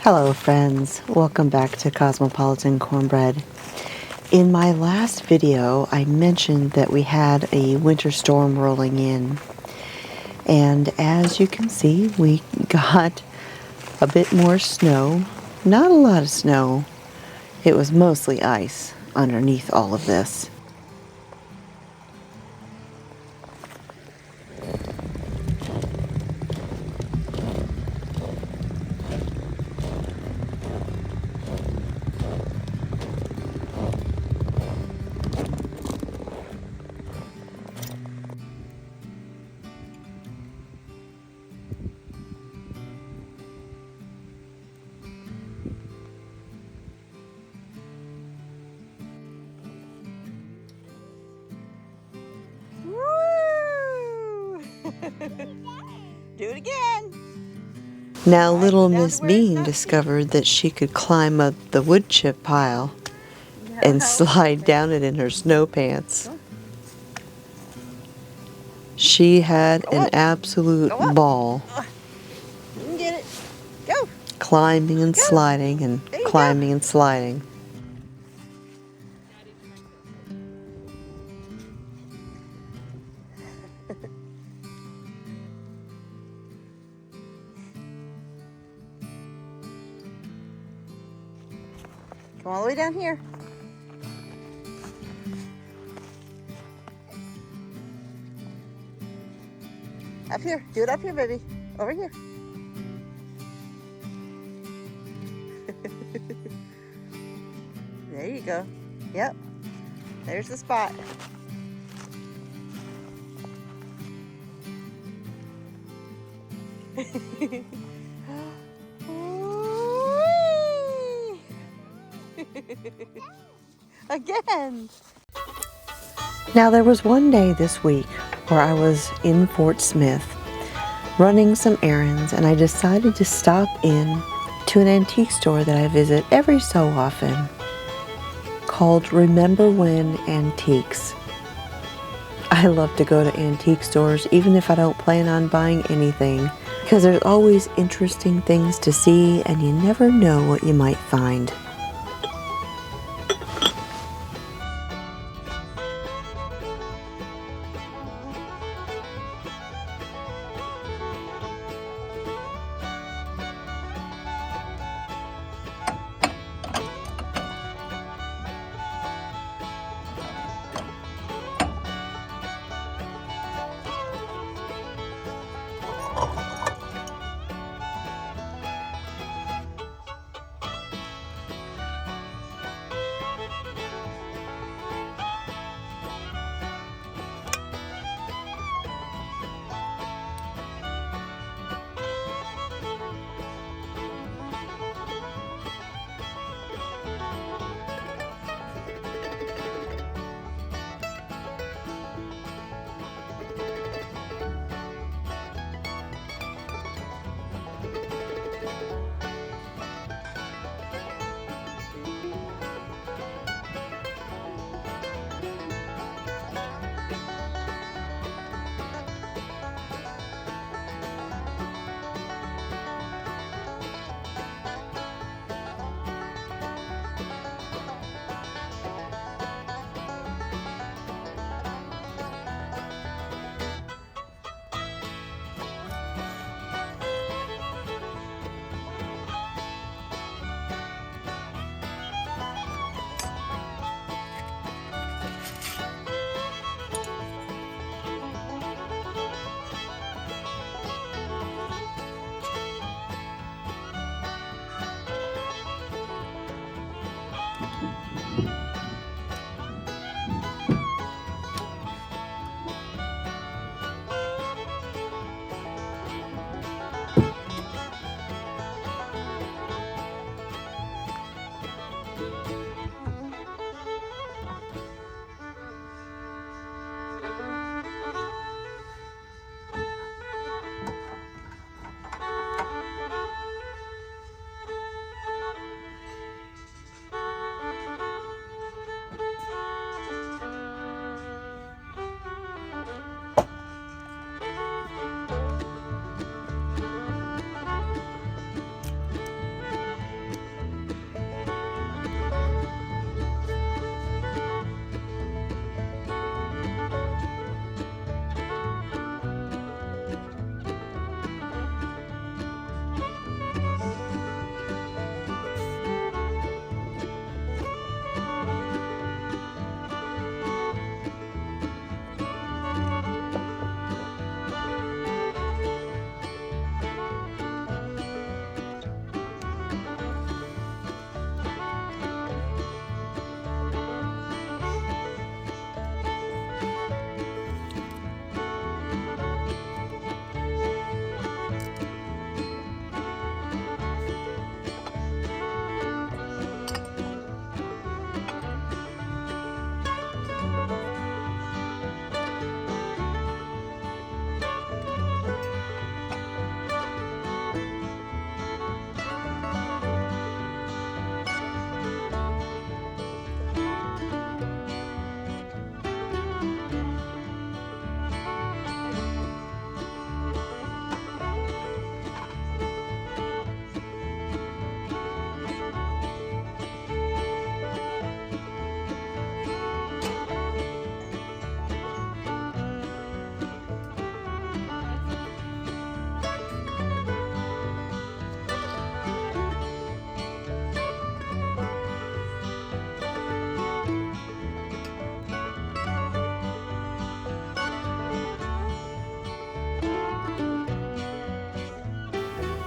Hello friends, welcome back to Cosmopolitan Cornbread. In my last video I mentioned that we had a winter storm rolling in, and as you can see we got a bit more snow. Not a lot of snow, it was mostly ice underneath all of this. Do it again. Now little Miss Bean discovered that she could climb up the wood chip pile and slide down it in her snow pants. She had an absolute ball. You can get it. Go. Climbing and sliding and climbing and sliding. Come all the way down here. Up here. Do it up here, baby. Over here. There you go. Yep. There's the spot. Again. Now there was one day this week where I was in Fort Smith running some errands, and I decided to stop in to an antique store that I visit every so often called Remember When Antiques. I love to go to antique stores even if I don't plan on buying anything, because there's always interesting things to see and you never know what you might find.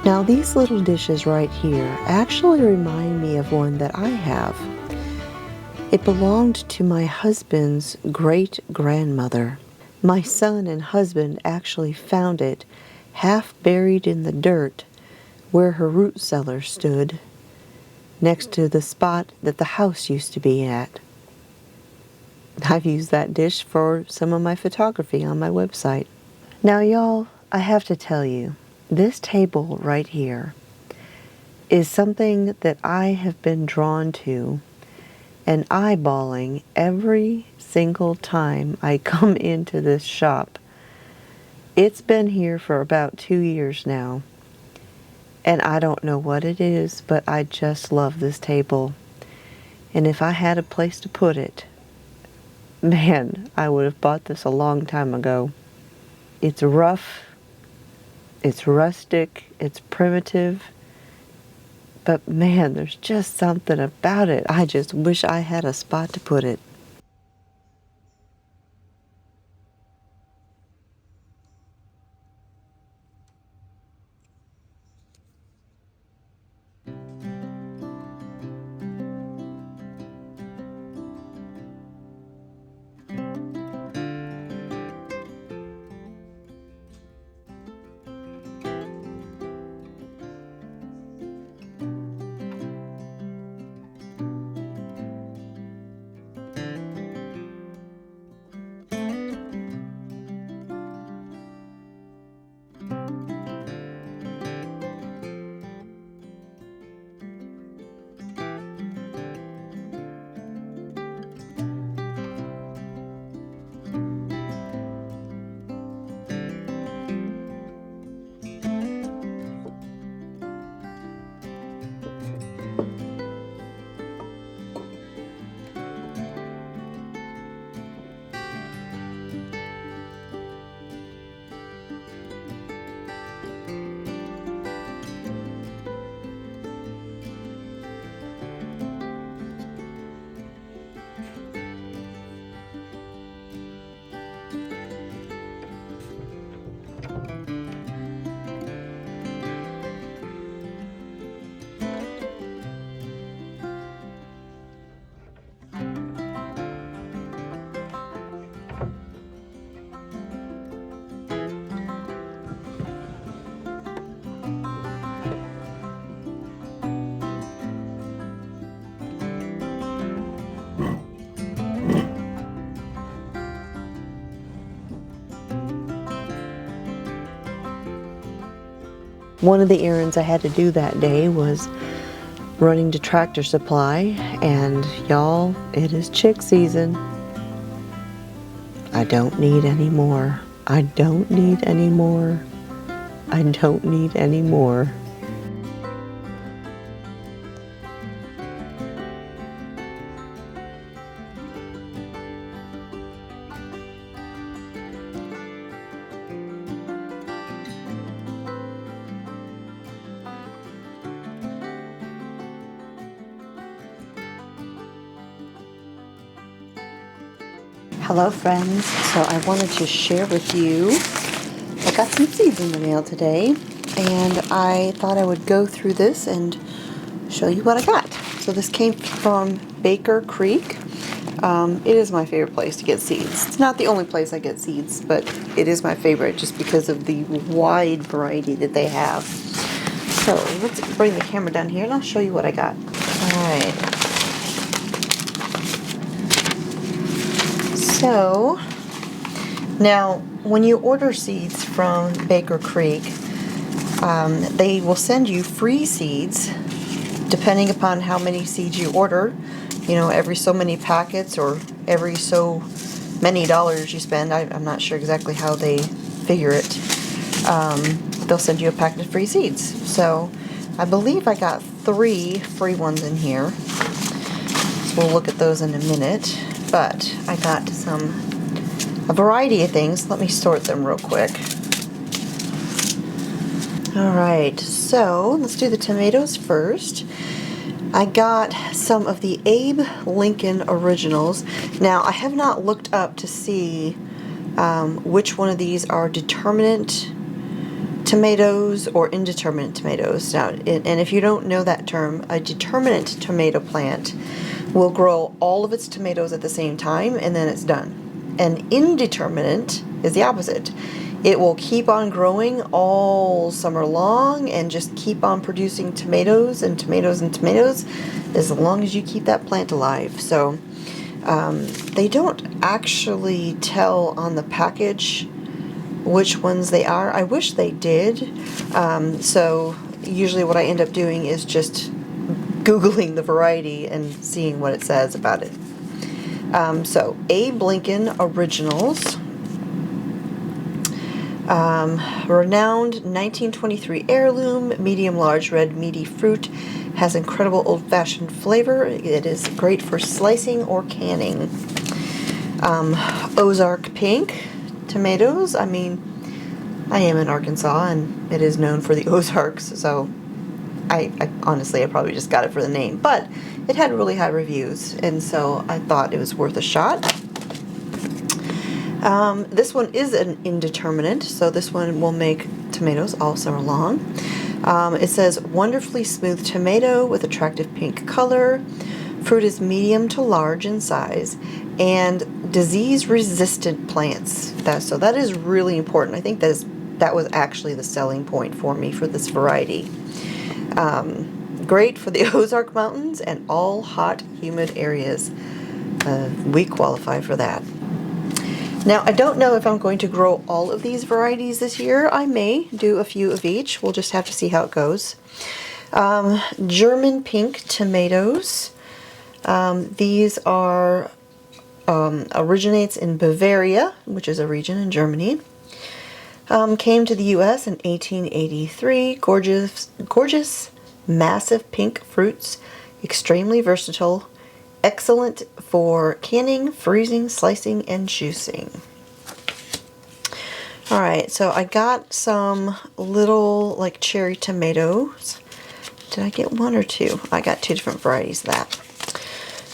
Now these little dishes right here actually remind me of one that I have. It belonged to my husband's great-grandmother. My son and husband actually found it half buried in the dirt where her root cellar stood, next to the spot that the house used to be at. I've used that dish for some of my photography on my website. Now y'all, I have to tell you, this table right here is something that I have been drawn to and eyeballing every single time I come into this shop. It's been here for about 2 years now, and I don't know what it is, but I just love this table. And if I had a place to put it, man, I would have bought this a long time ago. It's rough, it's rustic, it's primitive, but man, there's just something about it. I just wish I had a spot to put it. One of the errands I had to do that day was running to Tractor Supply, and y'all, it is chick season. I don't need any more. I don't need any more. I don't need any more. Hello friends, so I wanted to share with you, I got some seeds in the mail today, and I thought I would go through this and show you what I got. So this came from Baker Creek. It is my favorite place to get seeds. It's not the only place I get seeds, but it is my favorite just because of the wide variety that they have. So let's bring the camera down here and I'll show you what I got. Alright. So, now when you order seeds from Baker Creek, they will send you free seeds depending upon how many seeds you order. You know, every so many packets or every so many dollars you spend. I'm not sure exactly how they figure it. They'll send you a packet of free seeds. So, I believe I got 3 free ones in here. So we'll look at those in a minute. But I got a variety of things. Let me sort them real quick. Alright, so let's do the tomatoes first. I got some of the Abe Lincoln Originals. Now, I have not looked up to see which one of these are determinate tomatoes or indeterminate tomatoes. Now, and if you don't know that term, a determinate tomato plant will grow all of its tomatoes at the same time and then it's done. And indeterminate is the opposite. It will keep on growing all summer long and just keep on producing tomatoes and tomatoes and tomatoes as long as you keep that plant alive. So they don't actually tell on the package which ones they are. I wish they did. So usually what I end up doing is just Googling the variety and seeing what it says about it. So Abe Lincoln Originals. Renowned 1923 heirloom, medium large red meaty fruit, has incredible old-fashioned flavor. It is great for slicing or canning. Ozark Pink tomatoes. I mean, I am in Arkansas and it is known for the Ozarks, so I honestly, I probably just got it for the name, but it had really high reviews, and so I thought it was worth a shot. This one is an indeterminate, so this one will make tomatoes all summer long. It says, wonderfully smooth tomato with attractive pink color. Fruit is medium to large in size, and disease-resistant plants. So that is really important. I think that was actually the selling point for me for this variety. Great for the Ozark Mountains and all hot, humid areas. We qualify for that. Now, I don't know if I'm going to grow all of these varieties this year. I may do a few of each. We'll just have to see how it goes. German pink tomatoes. These are originates in Bavaria, which is a region in Germany. Came to the U.S. in 1883. Gorgeous, massive pink fruits, extremely versatile, excellent for canning, freezing, slicing, and juicing. Alright, so I got some little like cherry tomatoes. Did I get one or two? I got two different varieties of that.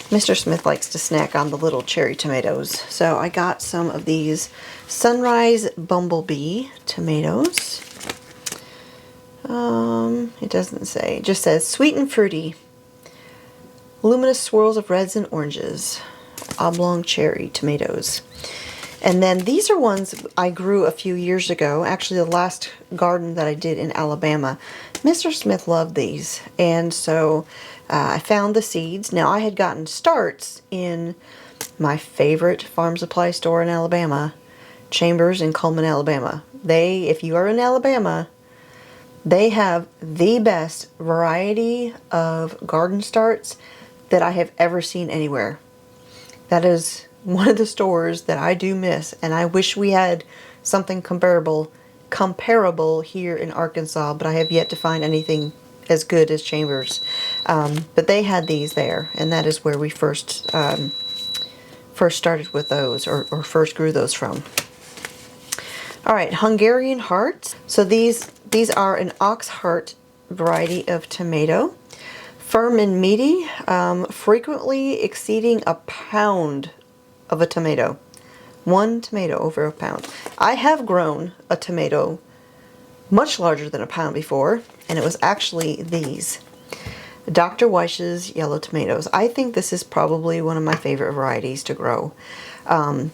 Mr. Smith likes to snack on the little cherry tomatoes. So I got some of these Sunrise Bumblebee tomatoes. It doesn't say. It just says sweet and fruity. Luminous swirls of reds and oranges. Oblong cherry tomatoes. And then these are ones I grew a few years ago. Actually, the last garden that I did in Alabama. Mr. Smith loved these. And so I found the seeds. Now, I had gotten starts in my favorite farm supply store in Alabama, Chambers in Cullman, Alabama. If you are in Alabama, they have the best variety of garden starts that I have ever seen anywhere. That is one of the stores that I do miss, and I wish we had something comparable here in Arkansas, but I have yet to find anything as good as Chambers. But they had these there, and that is where we first started with those, or first grew those from. All right, Hungarian Hearts. So these are an ox heart variety of tomato. Firm and meaty, frequently exceeding a pound of a tomato. One tomato over a pound. I have grown a tomato much larger than a pound before, and it was actually these. Dr. Weish's yellow tomatoes. I think this is probably one of my favorite varieties to grow.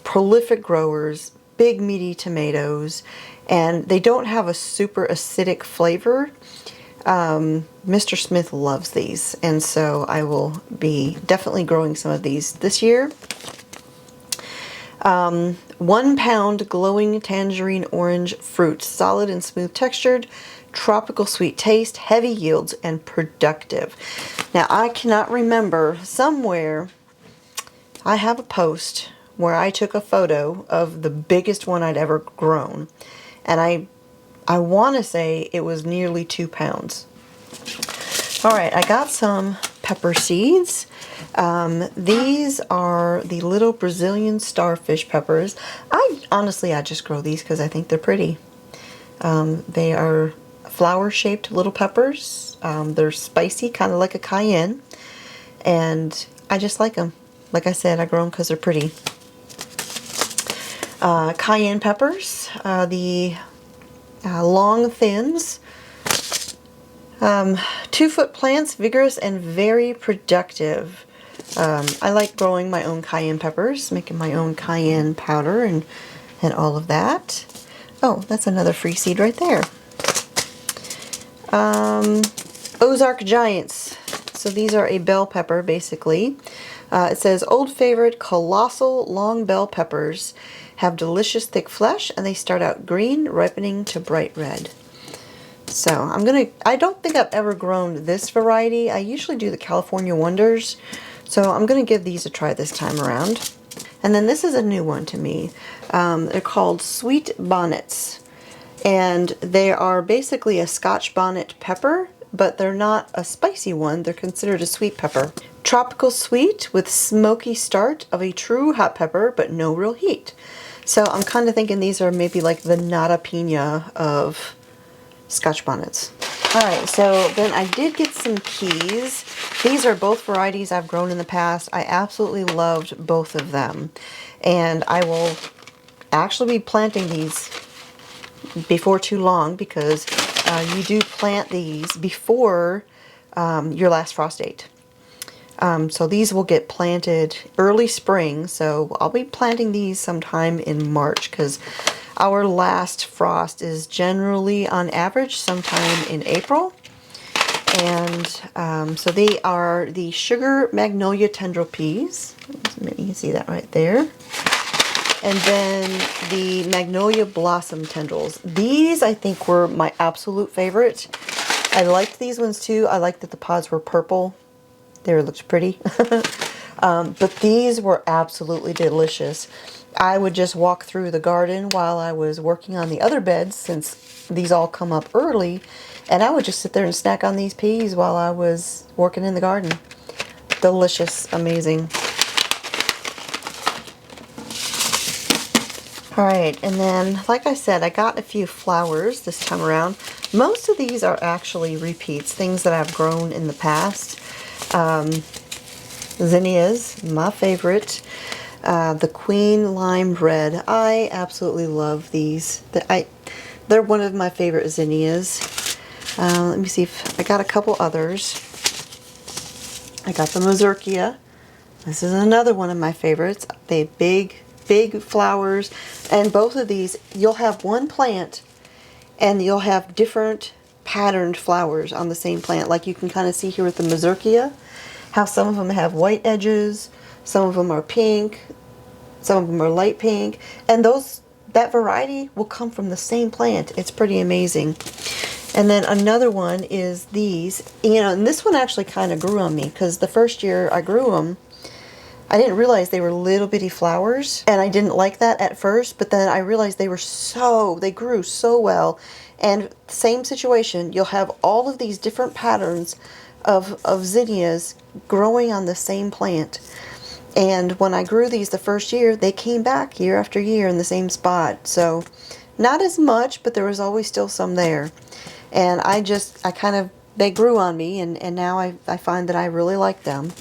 Prolific growers, big meaty tomatoes, and they don't have a super acidic flavor. Mr. Smith loves these, and so I will be definitely growing some of these this year. 1 pound glowing tangerine orange fruit, solid and smooth textured, tropical sweet taste, heavy yields, and productive. Now, I cannot remember, somewhere I have a post where I took a photo of the biggest one I'd ever grown, and I want to say it was nearly 2 pounds. Alright, I got some pepper seeds. These are the little Brazilian starfish peppers. Honestly, I just grow these because I think they're pretty. They are flower-shaped little peppers. They're spicy, kind of like a cayenne. And I just like them. Like I said, I grow them because they're pretty. Cayenne peppers. The long thins. 2-foot plants, vigorous and very productive. I like growing my own cayenne peppers, making my own cayenne powder and all of that. Oh, that's another free seed right there. Ozark Giants. So these are a bell pepper, basically. It says, old favorite colossal long bell peppers have delicious thick flesh, and they start out green, ripening to bright red. So I don't think I've ever grown this variety. I usually do the California Wonders. So I'm going to give these a try this time around. And then this is a new one to me. They're called Sweet Bonnets. And they are basically a Scotch bonnet pepper, but they're not a spicy one. They're considered a sweet pepper. Tropical sweet with smoky start of a true hot pepper, but no real heat. So I'm kind of thinking these are maybe like the nata pina of Scotch bonnets. Alright, so then I did get some keys. These are both varieties I've grown in the past. I absolutely loved both of them. And I will actually be planting these before too long, because you do plant these before your last frost date. So these will get planted early spring, so I'll be planting these sometime in March, because our last frost is generally on average sometime in April. And so they are the Sugar Magnolia Tendril Peas. You can see that right there. And then the Magnolia Blossom Tendrils. These, I think, were my absolute favorite. I liked these ones too. I liked that the pods were purple. They looked pretty. But these were absolutely delicious. I would just walk through the garden while I was working on the other beds, since these all come up early, and I would just sit there and snack on these peas while I was working in the garden. Delicious, amazing. Alright, and then, like I said, I got a few flowers this time around. Most of these are actually repeats, things that I've grown in the past. Zinnias, my favorite. The Queen Lime Red. I absolutely love these. They're one of my favorite zinnias. Let me see if I got a couple others. I got the Mazurkia. This is another one of my favorites. They big flowers, and both of these, you'll have one plant and you'll have different patterned flowers on the same plant. Like you can kind of see here with the Mazurkia, how some of them have white edges, some of them are pink, some of them are light pink, and that variety will come from the same plant. It's pretty amazing. And then another one is these, and this one actually kind of grew on me, because the first year I grew them, I didn't realize they were little bitty flowers, and I didn't like that at first, but then I realized they grew so well. And same situation, you'll have all of these different patterns of zinnias growing on the same plant. And when I grew these the first year, they came back year after year in the same spot. So not as much, but there was always still some there. And they grew on me, and now I find that I really like them.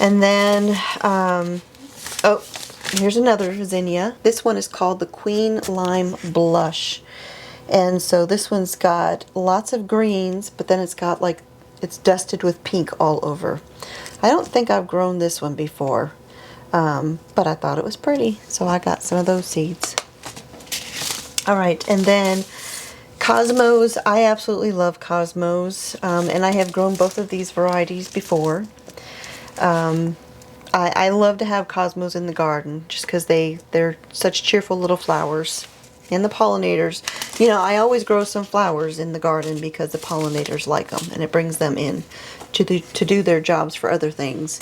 And then, here's another zinnia. This one is called the Queen Lime Blush. And so this one's got lots of greens, but then it's got it's dusted with pink all over. I don't think I've grown this one before, but I thought it was pretty, so I got some of those seeds. Alright, and then Cosmos. I absolutely love Cosmos, and I have grown both of these varieties before. I love to have Cosmos in the garden just because they're such cheerful little flowers. And the pollinators, I always grow some flowers in the garden because the pollinators like them, and it brings them in to do their jobs for other things.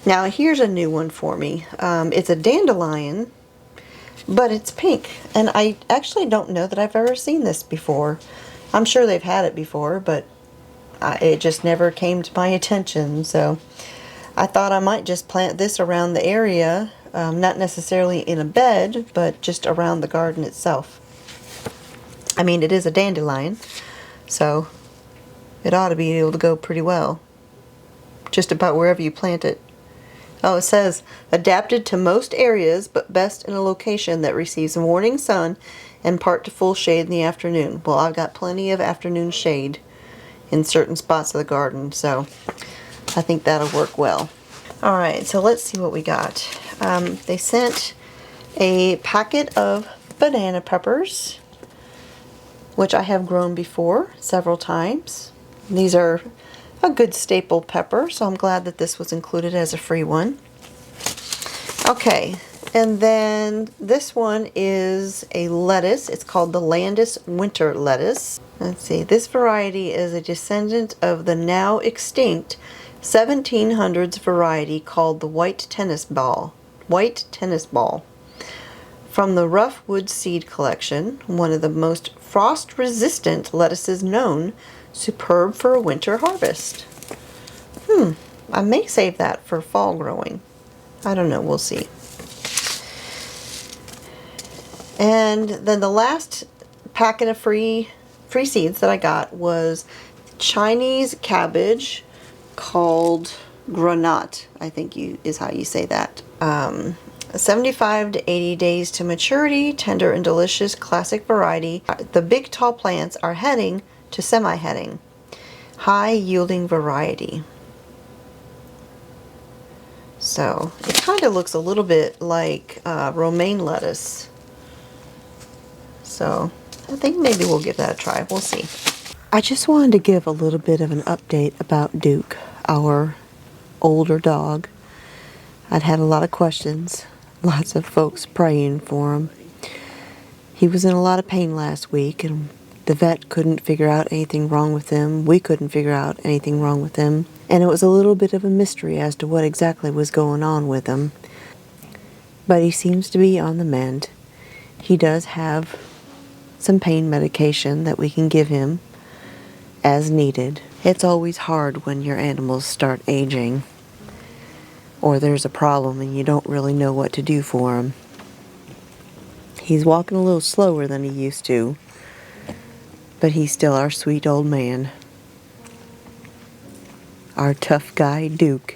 Now here's a new one for me. It's a dandelion, but it's pink, and I actually don't know that I've ever seen this before. I'm sure they've had it before, but it just never came to my attention, so I thought I might just plant this around the area, not necessarily in a bed, but just around the garden itself. I mean, it is a dandelion, so it ought to be able to go pretty well, just about wherever you plant it. Oh, it says, adapted to most areas, but best in a location that receives morning sun and part to full shade in the afternoon. Well, I've got plenty of afternoon shade in certain spots of the garden, so I think that'll work well. Alright, so let's see what we got. They sent a packet of banana peppers, which I have grown before several times. These are a good staple pepper, so I'm glad that this was included as a free one. Okay, and then this one is a lettuce. It's called the Landis Winter Lettuce. Let's see, this variety is a descendant of the now extinct 1700s variety called the white tennis ball. From the Rough Wood Seed Collection, one of the most frost-resistant lettuces known, superb for a winter harvest. I may save that for fall growing. I don't know, we'll see. And then the last packet of free seeds that I got was Chinese cabbage called granat, I think is how you say that. 75 to 80 days to maturity, tender and delicious classic variety. The big tall plants are heading to semi-heading. High yielding variety. So it kind of looks a little bit like romaine lettuce. So I think maybe we'll give that a try. We'll see. I just wanted to give a little bit of an update about Duke, our older dog. I'd had a lot of questions, lots of folks praying for him. He was in a lot of pain last week, and the vet couldn't figure out anything wrong with him. We couldn't figure out anything wrong with him. And it was a little bit of a mystery as to what exactly was going on with him. But he seems to be on the mend. He does have some pain medication that we can give him as needed. It's always hard when your animals start aging, or there's a problem and you don't really know what to do for him. He's walking a little slower than he used to, but he's still our sweet old man. Our tough guy, Duke.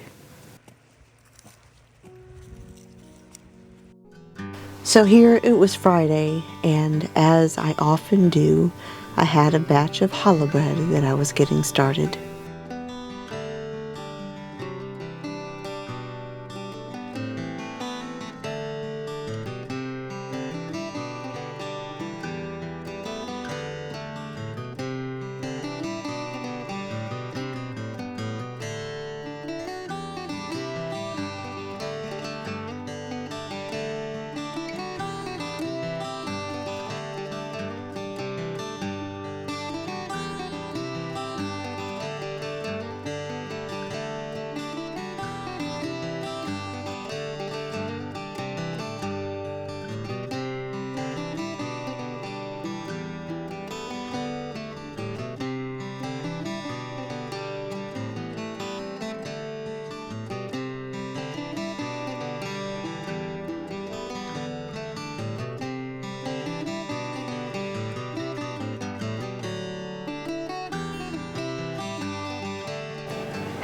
So here it was Friday, and as I often do, I had a batch of challah bread that I was getting started.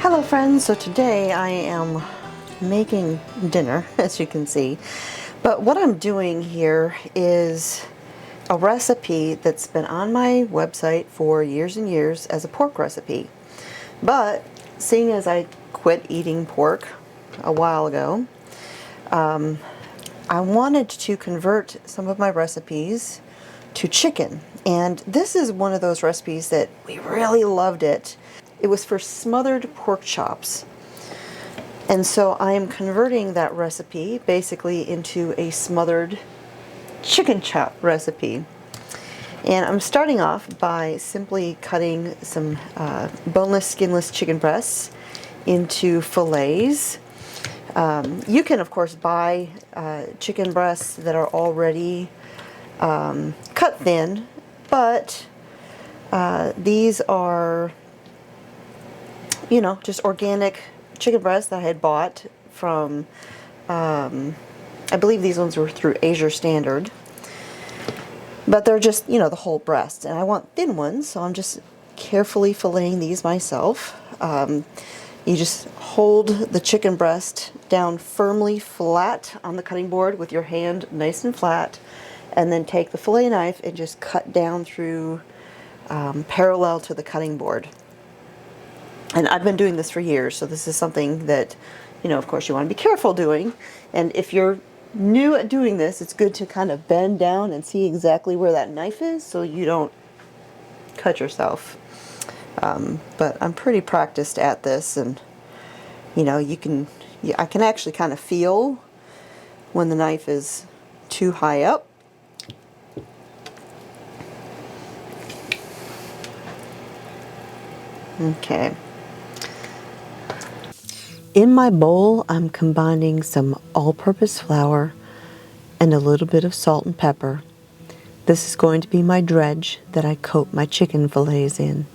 Hello friends, so today I am making dinner, as you can see. But what I'm doing here is a recipe that's been on my website for years and years as a pork recipe. But seeing as I quit eating pork a while ago, I wanted to convert some of my recipes to chicken. And this is one of those recipes that we really loved it. It was for smothered pork chops. And so I am converting that recipe basically into a smothered chicken chop recipe. And I'm starting off by simply cutting some boneless, skinless chicken breasts into fillets. You can, of course, buy chicken breasts that are already cut thin, but these are, you know, just organic chicken breasts that I had bought from, I believe these ones were through Asia Standard. But they're just, you know, the whole breast. And I want thin ones, so I'm just carefully filleting these myself. You just hold the chicken breast down firmly flat on the cutting board with your hand nice and flat. and then take the fillet knife and just cut down through parallel to the cutting board. And I've been doing this for years, so this is something that, you know, of course you want to be careful doing. And if you're new at doing this, it's good to kind of bend down and see exactly where that knife is so you don't cut yourself. But I'm pretty practiced at this, and you know, I can actually kind of feel when the knife is too high up. Okay. In my bowl, I'm combining some all-purpose flour and a little bit of salt and pepper. This is going to be my dredge that I coat my chicken fillets in.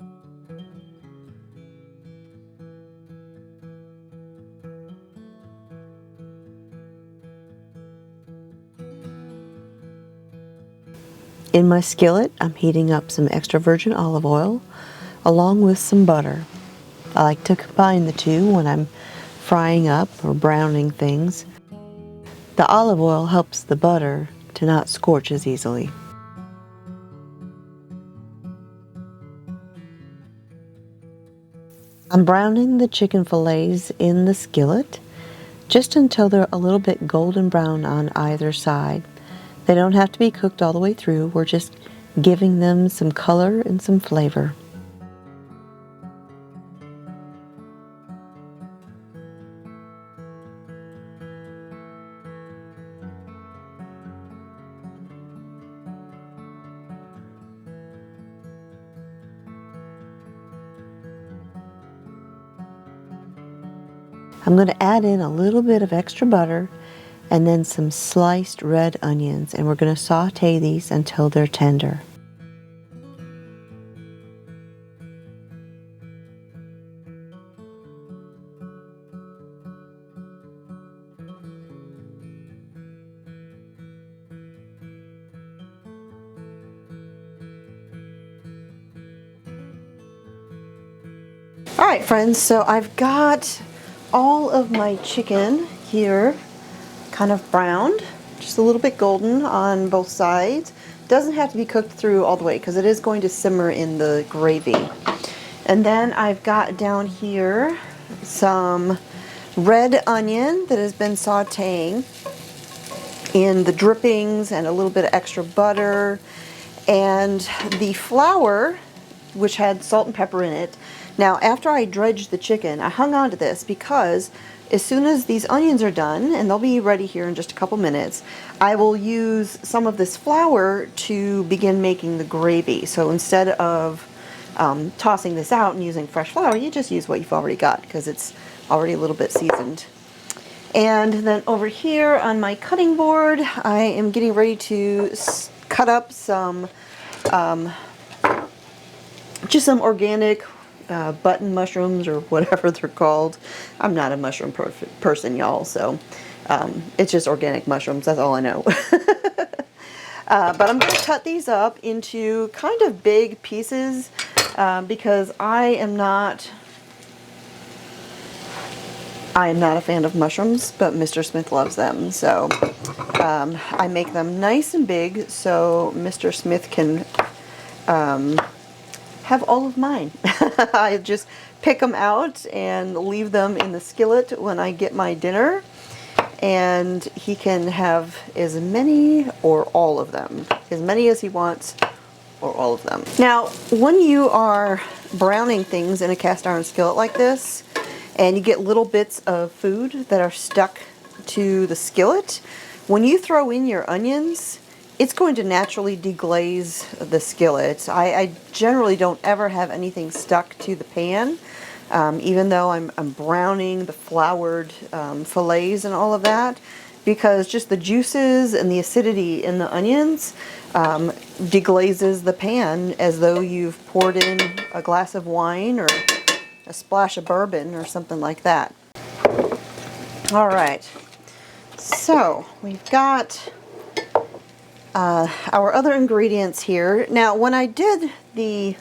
In my skillet, I'm heating up some extra virgin olive oil along with some butter. I like to combine the two when I'm frying up or browning things. The olive oil helps the butter to not scorch as easily. I'm browning the chicken fillets in the skillet just until they're a little bit golden brown on either side. They don't have to be cooked all the way through. We're just giving them some color and some flavor. I'm going to add in a little bit of extra butter and then some sliced red onions, and we're going to saute these until they're tender. All right, friends, so I've got all of my chicken here kind of browned, just a little bit golden on both sides. Doesn't have to be cooked through all the way because it is going to simmer in the gravy. And then I've got down here some red onion that has been sauteing in the drippings and a little bit of extra butter, and the flour, which had salt and pepper in it. Now, after I dredged the chicken, I hung on to this because as soon as these onions are done, and they'll be ready here in just a couple minutes, I will use some of this flour to begin making the gravy. So instead of tossing this out and using fresh flour, you just use what you've already got because it's already a little bit seasoned. And then over here on my cutting board, I am getting ready to cut up some, just some organic button mushrooms or whatever they're called. I'm not a mushroom person, y'all, so it's just organic mushrooms. That's all I know. But I'm going to cut these up into kind of big pieces because I am not a fan of mushrooms, but Mr. Smith loves them. So I make them nice and big so Mr. Smith can have all of mine. I just pick them out and leave them in the skillet when I get my dinner, and he can have as many or all of them, as many as he wants or all of them. Now, when you are browning things in a cast iron skillet like this, and you get little bits of food that are stuck to the skillet, when you throw in your onions, it's going to naturally deglaze the skillet. I generally don't ever have anything stuck to the pan, even though I'm browning the floured fillets and all of that, because just the juices and the acidity in the onions deglazes the pan as though you've poured in a glass of wine or a splash of bourbon or something like that. All right, so we've got our other ingredients here. Now, when I did the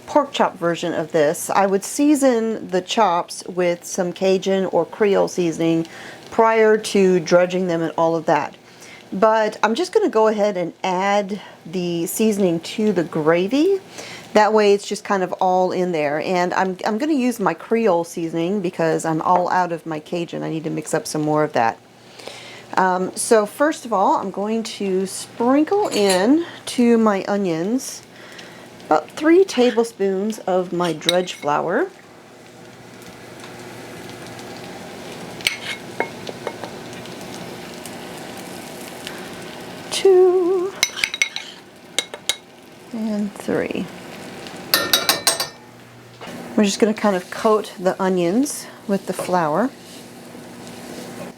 pork chop version of this, I would season the chops with some Cajun or Creole seasoning prior to dredging them and all of that. But I'm just going to go ahead and add the seasoning to the gravy. That way it's just kind of all in there. And I'm going to use my Creole seasoning because I'm all out of my Cajun. I need to mix up some more of that. So first of all, I'm going to sprinkle in to my onions about 3 tablespoons of my dredge flour. Two and 3. We're just going to kind of coat the onions with the flour.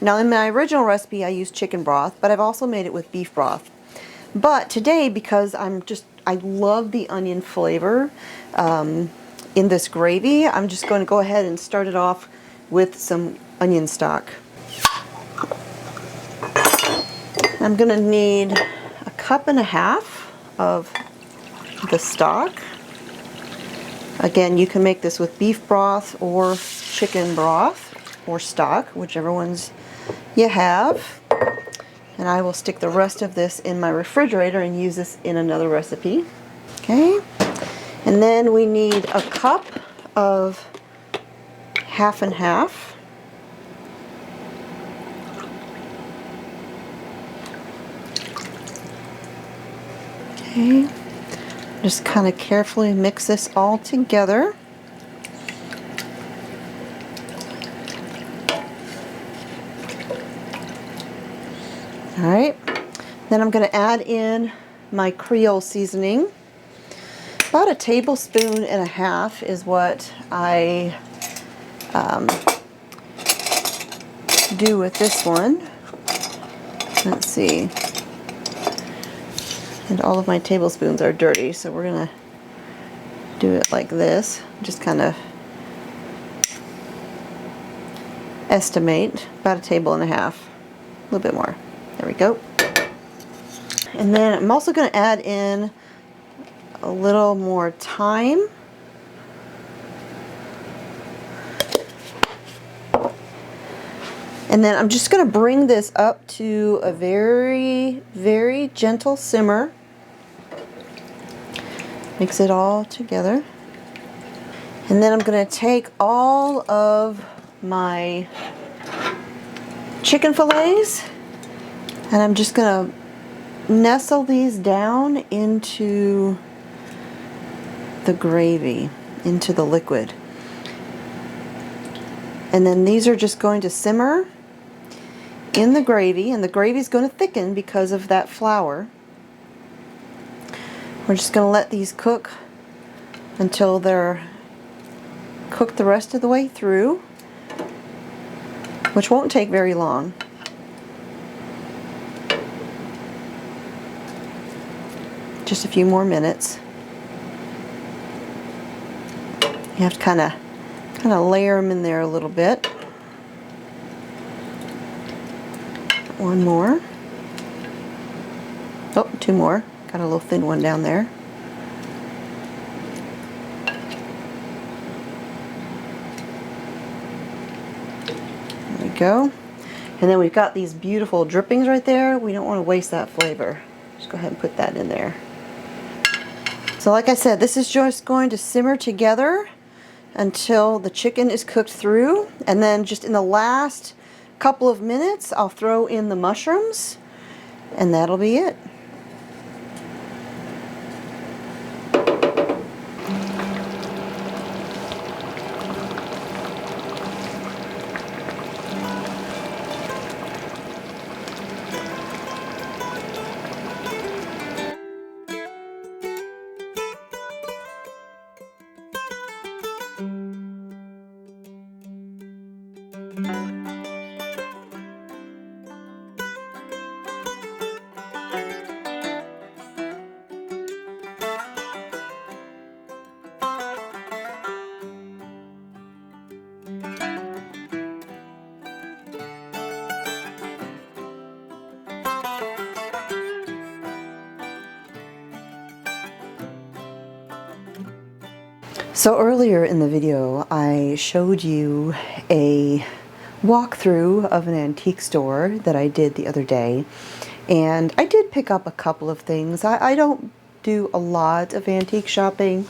Now in my original recipe I used chicken broth, but I've also made it with beef broth. But today, because I love the onion flavor in this gravy, I'm just going to go ahead and start it off with some onion stock. I'm going to need 1.5 cups of the stock. Again, you can make this with beef broth or chicken broth or stock, whichever ones you have. And I will stick the rest of this in my refrigerator and use this in another recipe. Okay, and then we need 1 cup of half and half. Okay, just kind of carefully mix this all together. All right, then I'm going to add in my Creole seasoning. About 1.5 tablespoons is what I do with this one. Let's see. And all of my tablespoons are dirty, so we're going to do it like this. Just kind of estimate about 1.5 tablespoons. A little bit more. There we go. And then I'm also going to add in a little more thyme. And then I'm just going to bring this up to a very, very gentle simmer. Mix it all together. And then I'm going to take all of my chicken fillets and I'm just going to nestle these down into the gravy, into the liquid. And then these are just going to simmer in the gravy, and the gravy is going to thicken because of that flour. We're just going to let these cook until they're cooked the rest of the way through, which won't take very long. Just a few more minutes. You have to kind of layer them in there a little bit. One more. Oh, 2 more. Got a little thin one down there. There we go. And then we've got these beautiful drippings right there. We don't want to waste that flavor. Just go ahead and put that in there. So like I said, this is just going to simmer together until the chicken is cooked through, and then just in the last couple of minutes I'll throw in the mushrooms, and that'll be it. So earlier in the video I showed you a walkthrough of an antique store that I did the other day, And I did pick up a couple of things. I don't do a lot of antique shopping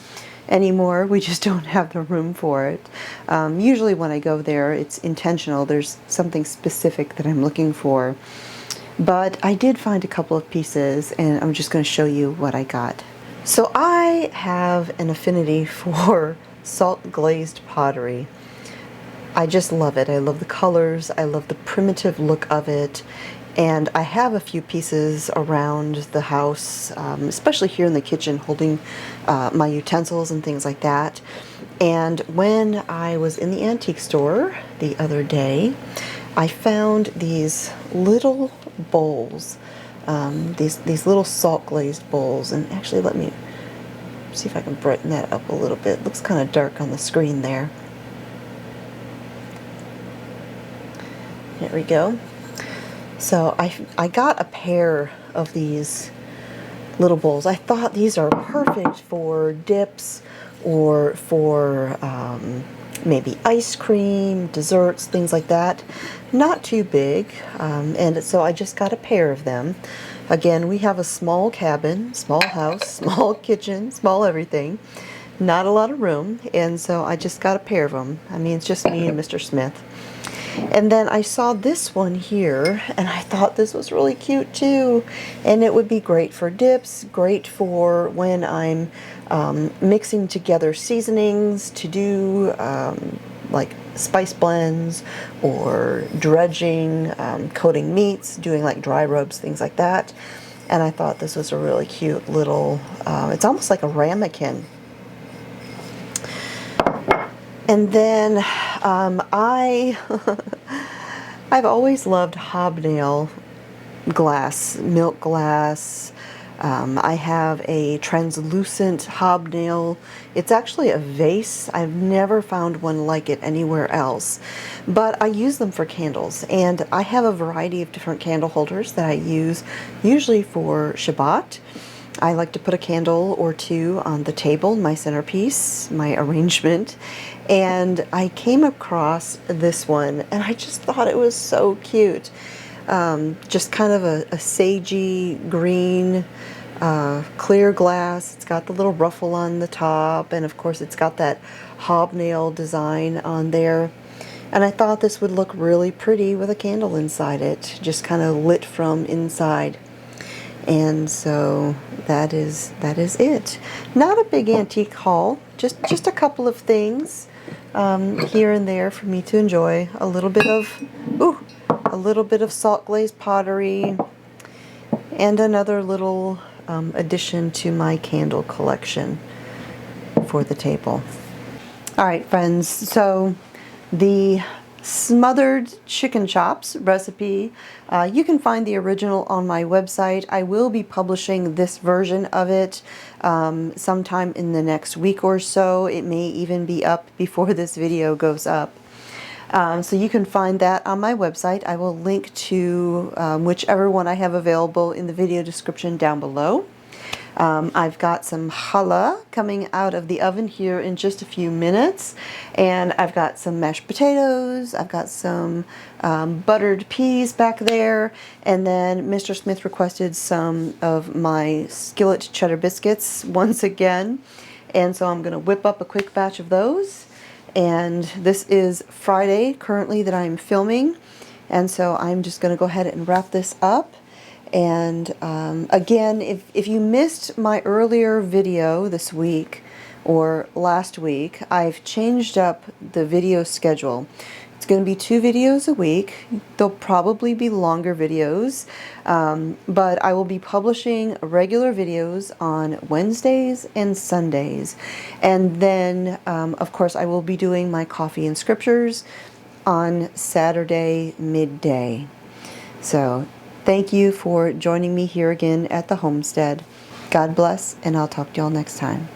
anymore. We just don't have the room for it. Usually when I go there, it's intentional. There's something specific that I'm looking for. But I did find a couple of pieces, and I'm just going to show you what I got. So I have an affinity for salt glazed pottery. I just love it. I love the colors. I love the primitive look of it. And I have a few pieces around the house, especially here in the kitchen, holding my utensils and things like that. And when I was in the antique store the other day, I found these little bowls, these little salt glazed bowls. And actually, let me see if I can brighten that up a little bit. It looks kind of dark on the screen there. There we go. So I got a pair of these little bowls. I thought these are perfect for dips or for maybe ice cream, desserts, things like that. Not too big, and so I just got a pair of them. Again, we have a small cabin, small house, small kitchen, small everything. Not a lot of room, and so I just got a pair of them. I mean, it's just me and Mr. Smith. And then I saw this one here, and I thought this was really cute too. And it would be great for dips, great for when I'm mixing together seasonings to do like spice blends or dredging, coating meats, doing like dry rubs, things like that. And I thought this was a really cute little, it's almost like a ramekin. And then I've always loved hobnail glass, milk glass. I have a translucent hobnail. It's actually a vase. I've never found one like it anywhere else. But I use them for candles. And I have a variety of different candle holders that I use, usually for Shabbat. I like to put a candle or two on the table, my centerpiece, my arrangement. And I came across this one, and I just thought it was so cute. Just kind of a sagey green, clear glass. It's got the little ruffle on the top, and of course it's got that hobnail design on there. And I thought this would look really pretty with a candle inside it, just kind of lit from inside. And so that is it. Not a big antique haul, just a couple of things here and there for me to enjoy. A little bit of salt glazed pottery, and another little addition to my candle collection for the table. All right, friends. So the smothered chicken chops recipe, you can find the original on my website. I will be publishing this version of it sometime in the next week or so. It may even be up before this video goes up. So you can find that on my website. I will link to whichever one I have available in the video description down below. I've got some challah coming out of the oven here in just a few minutes, and I've got some mashed potatoes, I've got some buttered peas back there, and then Mr. Smith requested some of my skillet cheddar biscuits once again, and so I'm going to whip up a quick batch of those. And this is Friday currently that I'm filming, and so I'm just going to go ahead and wrap this up. And again, if you missed my earlier video this week or last week, I've changed up the video schedule. It's going to be 2 videos a week. They'll probably be longer videos, but I will be publishing regular videos on Wednesdays and Sundays. And then, of course, I will be doing my coffee and scriptures on Saturday midday. So thank you for joining me here again at the homestead. God bless, and I'll talk to y'all next time.